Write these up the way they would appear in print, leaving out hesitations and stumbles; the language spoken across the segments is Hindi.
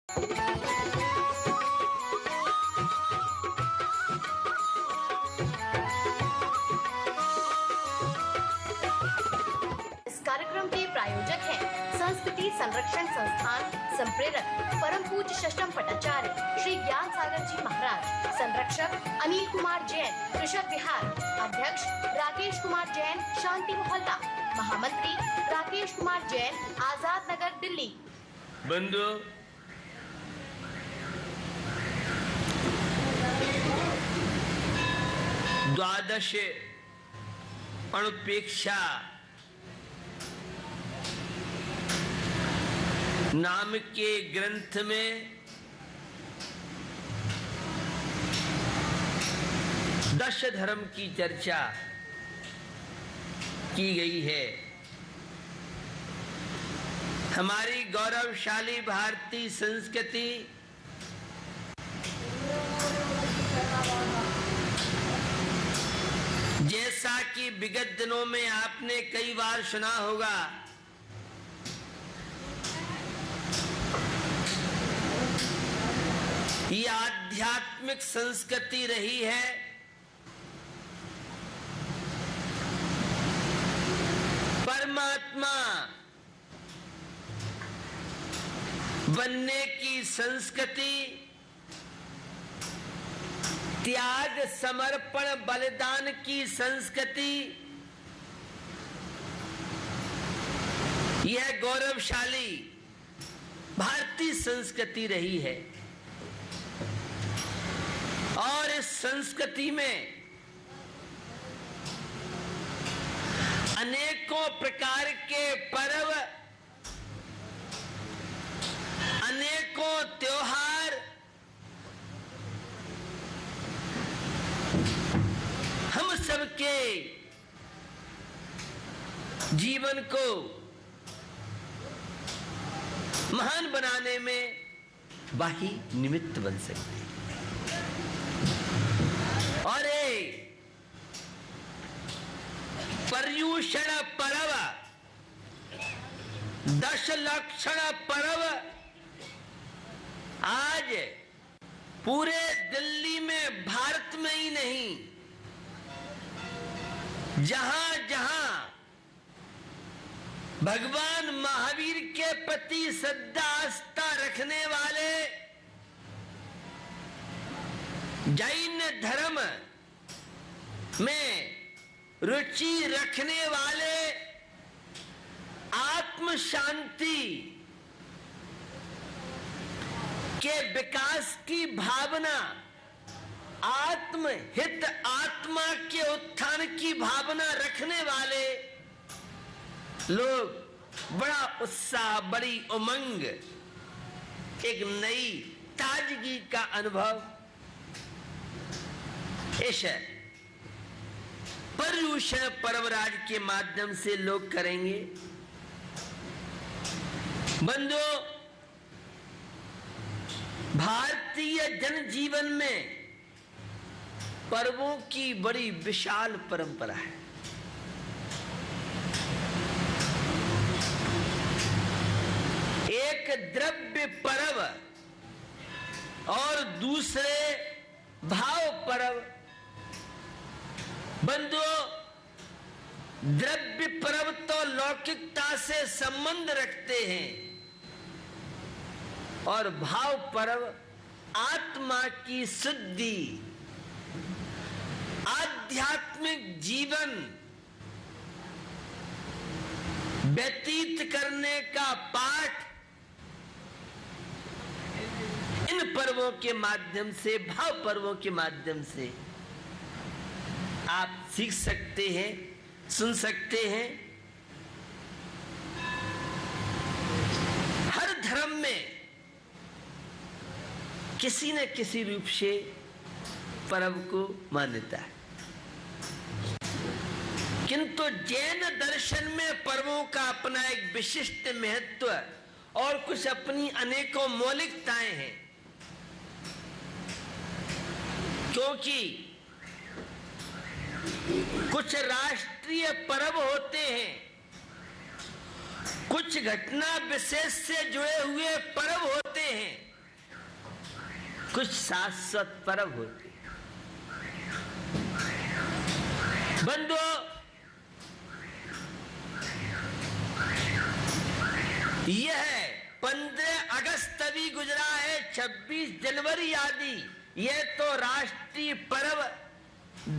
इस कार्यक्रम के प्रायोजक हैं संस्कृति संरक्षण संस्थान संप्रेरक परम पूज्य षष्ठम पटाचार्य श्री ज्ञान सागर जी महाराज, संरक्षक अनिल कुमार जैन, कृषक विहार, अध्यक्ष राकेश कुमार जैन, शांति मोहल्ला, महामंत्री राकेश कुमार जैन, आजाद नगर, दिल्ली। बंधु, द्वादश अणुपेक्षा नाम के ग्रंथ में 10 धर्म की चर्चा की गई है। हमारी गौरवशाली भारतीय संस्कृति जैसा कि विगत दिनों में आपने कई बार सुना होगा, ये आध्यात्मिक संस्कृति रही है। परमात्मा बनने की संस्कृति, त्याग समर्पण बलिदान की संस्कृति, यह गौरवशाली भारतीय संस्कृति रही है। और इस संस्कृति में अनेकों प्रकार के पर्व, अनेकों त्योहार हम सबके जीवन को महान बनाने में वाही निमित्त बन सकते हैं। और पर्युषण पर्व, 10 लक्षण पर्व आज पूरे दिल्ली में, भारत में ही नहीं, जहां जहां भगवान महावीर के प्रति श्रद्धा आस्था रखने वाले, जैन धर्म में रुचि रखने वाले, आत्म शांति के विकास की भावना, आत्महित, आत्मा के उत्थान की भावना रखने वाले लोग बड़ा उत्साह, बड़ी उमंग, एक नई ताजगी का अनुभव इस पर्युषण पर्वराज के माध्यम से लोग करेंगे। बंधुओं, भारतीय जनजीवन में पर्वों की बड़ी विशाल परंपरा है। एक द्रव्य पर्व और दूसरे भाव पर्व। बंधुओं, द्रव्य पर्व तो लौकिकता से संबंध रखते हैं और भाव पर्व आत्मा की शुद्धि, आध्यात्मिक जीवन व्यतीत करने का पाठ इन पर्वों के माध्यम से, भाव पर्वों के माध्यम से आप सीख सकते हैं, सुन सकते हैं। हर धर्म में किसी न किसी रूप से पर्व को मान्यता है, किंतु जैन दर्शन में पर्वों का अपना एक विशिष्ट महत्व और कुछ अपनी अनेकों मौलिकताएं हैं। क्योंकि कुछ राष्ट्रीय पर्व होते हैं, कुछ घटना विशेष से जुड़े हुए पर्व होते हैं, कुछ शाश्वत पर्व होते हैं। बंधुओं, यह 15 अगस्त अभी गुजरा है, 26 जनवरी आदि, यह तो राष्ट्रीय पर्व,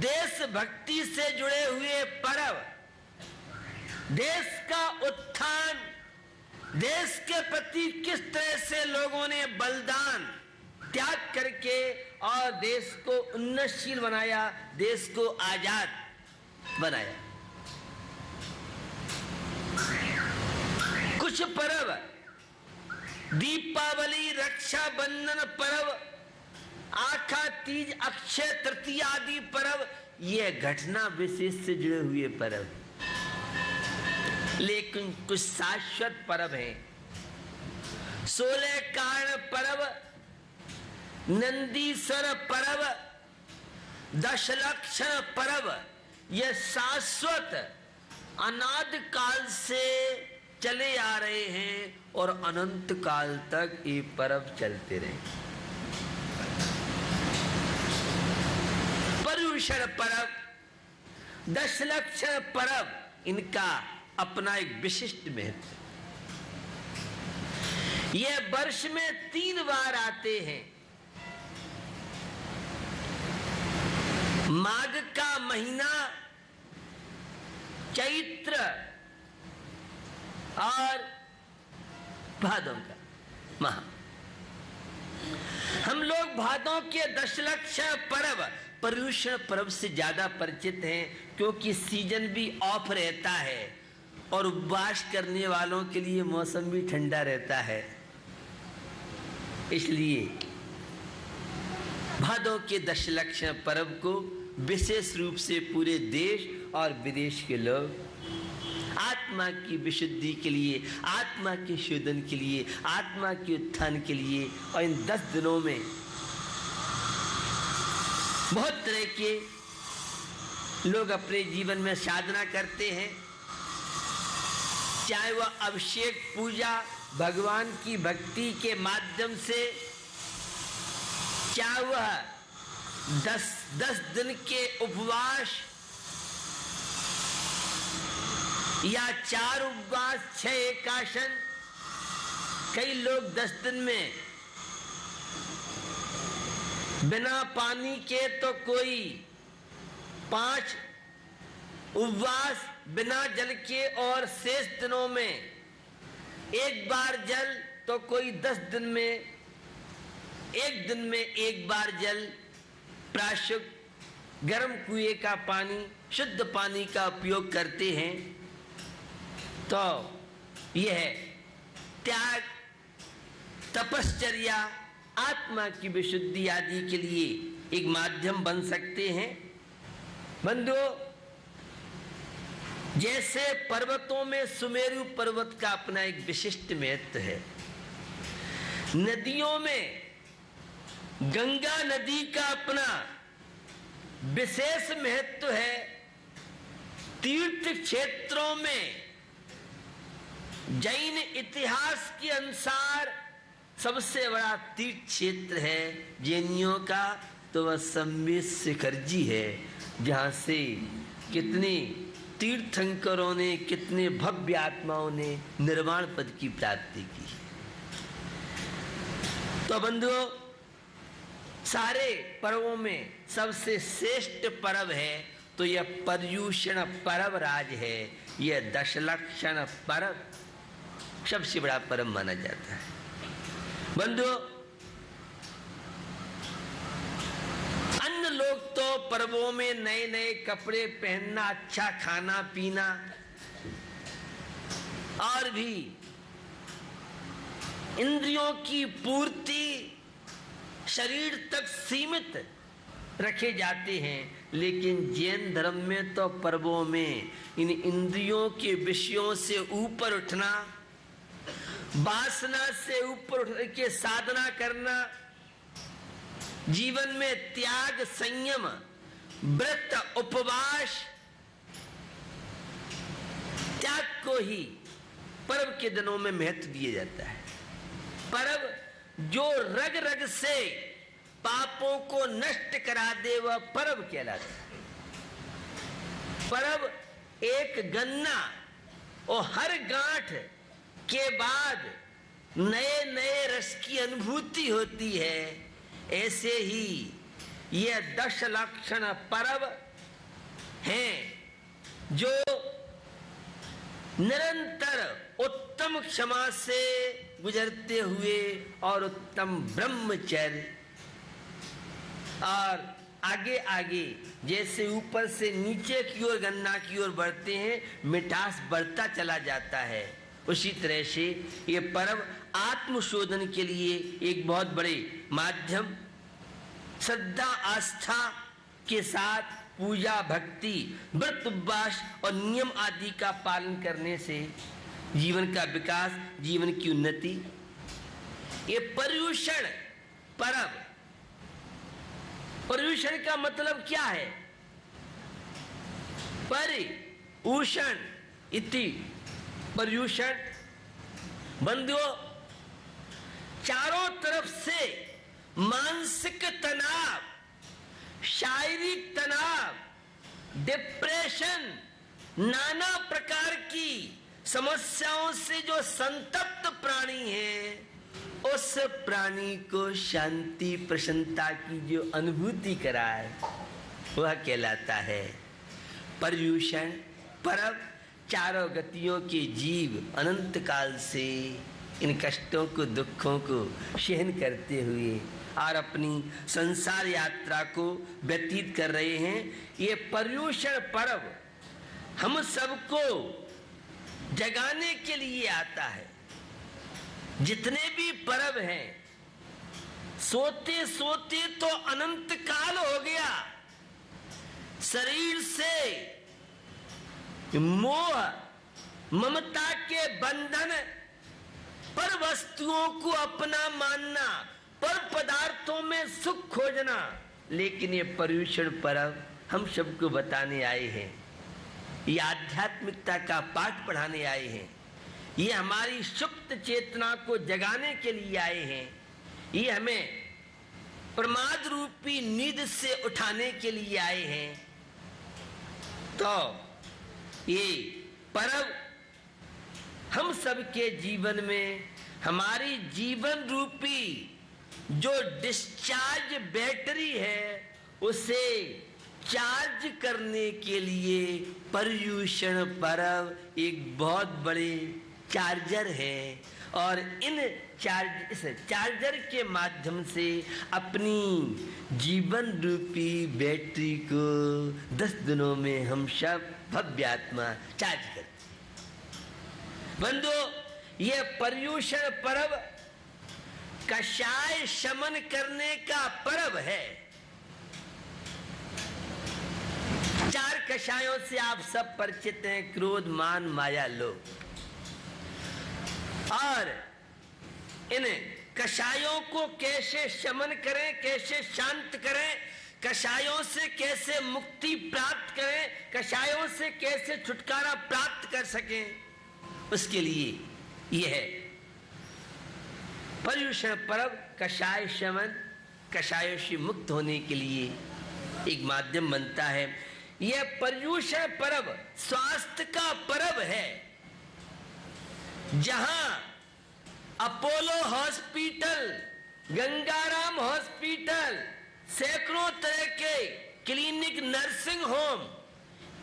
देशभक्ति से जुड़े हुए पर्व, देश का उत्थान, देश के प्रति किस तरह से लोगों ने बलिदान त्याग करके और देश को उन्नतशील बनाया, देश को आजाद बनाया। कुछ पर्व, दीपावली, रक्षाबंधन पर्व, आखा तीज, अक्षय तृतीया आदि पर्व, ये घटना विशेष से जुड़े हुए पर्व, लेकिन कुछ शाश्वत पर्व है। 16 कारण पर्व, नंदीश्वर पर्व, दशलक्षण पर्व, यह शाश्वत अनादि काल से चले आ रहे हैं और अनंत काल तक ये पर्व चलते रहे। पर्युषण पर्व, दशलक्षण पर्व, इनका अपना एक विशिष्ट महत्व। यह वर्ष में 3 बार आते हैं। माघ का महीना, चैत्र और भादों का माह। हम लोग भादों के दशलक्षण पर्व, पर्युषण पर्व से ज्यादा परिचित हैं, क्योंकि सीजन भी ऑफ रहता है और उपवास करने वालों के लिए मौसम भी ठंडा रहता है। इसलिए भादों के दशलक्षण पर्व को विशेष रूप से पूरे देश और विदेश के लोग आत्मा की विशुद्धि के लिए, आत्मा के शोधन के लिए, आत्मा के उत्थान के लिए, और इन 10 दिनों में बहुत तरह के लोग अपने जीवन में साधना करते हैं। चाहे वह अभिषेक पूजा भगवान की भक्ति के माध्यम से, चाहे वह 10 दिन के उपवास या 4 उपवास, 6 एकादशी, कई लोग 10 दिन में बिना पानी के तो कोई 5 उपवास बिना जल के, और शेष दिनों में 1 बार जल, तो कोई 10 दिन में 1 दिन में 1 बार जल, प्राशुक गर्म कुएं का पानी, शुद्ध पानी का उपयोग करते हैं। तो यह त्याग, तपश्चर्या, आत्मा की विशुद्धि आदि के लिए एक माध्यम बन सकते हैं। बंधुओं, जैसे पर्वतों में सुमेरु पर्वत का अपना एक विशिष्ट महत्व है, नदियों में गंगा नदी का अपना विशेष महत्व है। तीर्थ क्षेत्रों में जैन इतिहास के अनुसार सबसे बड़ा तीर्थ क्षेत्र है जैनियों का, तो वह संवेद शिखर जी है, जहां से कितने तीर्थंकरों ने, कितने भव्य आत्माओं ने निर्वाण पद की प्राप्ति की। तो बंधुओं, सारे पर्वों में सबसे श्रेष्ठ पर्व है तो यह पर्युषण पर्व राज है। यह दशलक्षण पर्व सबसे बड़ा पर्व माना जाता है। बंधुओं, अन्य लोग तो पर्वों में नए नए कपड़े पहनना, अच्छा खाना पीना और भी इंद्रियों की पूर्ति शरीर तक सीमित रखे जाते हैं, लेकिन जैन धर्म में तो पर्वों में इन इंद्रियों के विषयों से ऊपर उठना, वासना से ऊपर उठ के साधना करना, जीवन में त्याग, संयम, व्रत, उपवास, त्याग को ही पर्व के दिनों में महत्व दिया जाता है। पर्व जो रग रग से पापों को नष्ट करा दे वह पर्व कहलाता है। पर्व एक गन्ना और हर गांठ के बाद नए नए रस की अनुभूति होती है। ऐसे ही यह 10 लक्षण पर्व हैं जो निरंतर उत्तम क्षमा से गुजरते हुए और उत्तम ब्रह्मचर्य और आगे आगे जैसे ऊपर से नीचे की ओर गन्ना की ओर बढ़ते हैं, मिठास बढ़ता चला जाता है। उसी तरह से ये पर्व आत्मशोधन के लिए एक बहुत बड़े माध्यम, श्रद्धा आस्था के साथ पूजा भक्ति व्रत उपवास और नियम आदि का पालन करने से जीवन का विकास, जीवन की उन्नति। ये पर्युषण पर्व, पर्युषण का मतलब क्या है? पर्युषण इति पर्युषण। बंधुओं, चारों तरफ से मानसिक तनाव, शारीरिक तनाव, डिप्रेशन, नाना प्रकार की समस्याओं से जो संतप्त प्राणी है, उस प्राणी को शांति प्रसन्नता की जो अनुभूति कराए वह कहलाता है पर्युषण पर्व। चारों गतियों के जीव अनंत काल से इन कष्टों को, दुखों को सहन करते हुए और अपनी संसार यात्रा को व्यतीत कर रहे हैं। ये पर्युषण पर्व हम सबको जगाने के लिए आता है। जितने भी पर्व हैं, सोते सोते तो अनंत काल हो गया। शरीर से मोह ममता के बंधन, पर वस्तुओं को अपना मानना, पर पदार्थों में सुख खोजना, लेकिन ये पर्युषण पर्व हम सबको बताने आए हैं। ये आध्यात्मिकता का पाठ पढ़ाने आए हैं। ये हमारी सुप्त चेतना को जगाने के लिए आए हैं। ये हमें प्रमाद रूपी नींद से उठाने के लिए आए हैं। तो ये पर्व हम सबके जीवन में हमारी जीवन रूपी जो डिस्चार्ज बैटरी है उसे चार्ज करने के लिए पर्युषण पर्व एक बहुत बड़े चार्जर है। और इस चार्जर के माध्यम से अपनी जीवन रूपी बैटरी को 10 दिनों में हम सब भव्यात्मा चार्ज करते हैं। बंधुओं, यह पर्युषण पर्व कषाय शमन करने का पर्व है। 4 कषायों से आप सब परिचित हैं, क्रोध, मान, माया, लोभ। और इन कषायों को कैसे शमन करें, कैसे शांत करें, कषायों से कैसे मुक्ति प्राप्त करें, कषायों से कैसे छुटकारा प्राप्त कर सकें, उसके लिए यह है पर्युषण पर्व। कषाय शमन, कषायों से मुक्त होने के लिए एक माध्यम बनता है। यह पर्युषण पर्व स्वास्थ्य का पर्व है। जहां अपोलो हॉस्पिटल, गंगाराम हॉस्पिटल, सैकड़ों तरह के क्लिनिक, नर्सिंग होम,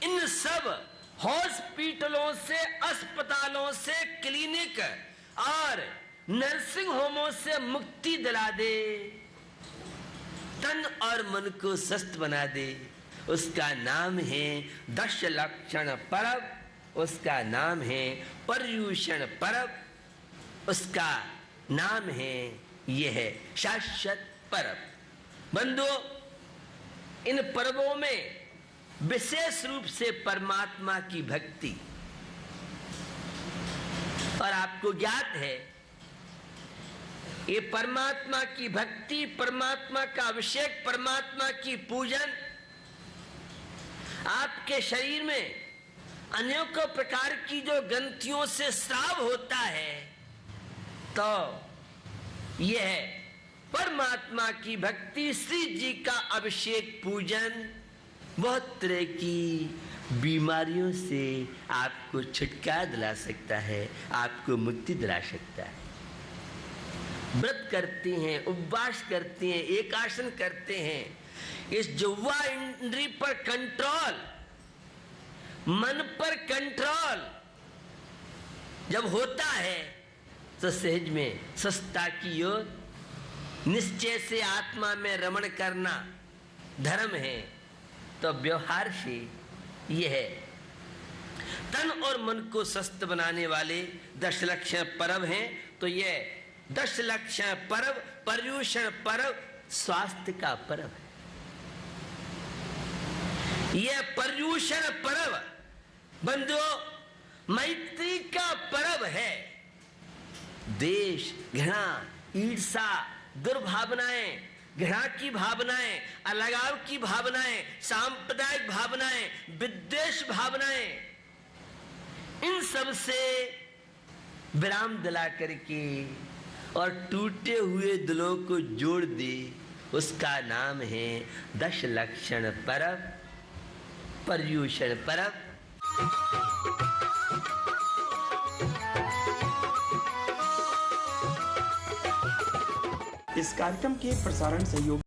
इन सब हॉस्पिटलों से, अस्पतालों से, क्लिनिक और नर्सिंग होमों से मुक्ति दिला दे, तन और मन को स्वस्थ बना दे, उसका नाम है 10 लक्षण पर्व। उसका नाम है पर्युषण पर्व। उसका नाम है यह शाश्वत पर्व। बंधुओं, इन पर्वों में विशेष रूप से परमात्मा की भक्ति, और आपको ज्ञात है ये परमात्मा की भक्ति, परमात्मा का अभिषेक, परमात्मा की पूजन आपके शरीर में अनेकों प्रकार की जो ग्रंथियों से स्राव होता है, तो यह परमात्मा की भक्ति, श्री जी का अभिषेक पूजन बहुत तरह की बीमारियों से आपको छुटकारा दिला सकता है, आपको मुक्ति दिला सकता है। व्रत करते हैं, उपवास करते हैं, एकासन करते हैं, इस जुवा इंद्री पर कंट्रोल, मन पर कंट्रोल जब होता है तो सहज में सस्ता की ओर निश्चय से आत्मा में रमण करना धर्म है। तो व्यवहार से यह है तन और मन को स्वस्थ बनाने वाले 10 लक्षण पर्व हैं। तो यह 10 लक्षण पर्व पर्यूषण पर्व स्वास्थ्य का पर्व है। यह पर्यूषण पर्व बंधुओं मैत्री का पर्व है। देश, घृणा, ईर्षा, दुर्भावनाएं, घृणा की भावनाएं, अलगाव की भावनाएं, सांप्रदायिक भावनाएं, विद्वेष भावनाएं, इन सब से विराम दिला करके और टूटे हुए दिलों को जोड़ दे, उसका नाम है 10 लक्षण पर्व, पर्यूषण पर्व। इस कार्यक्रम के प्रसारण सहयोग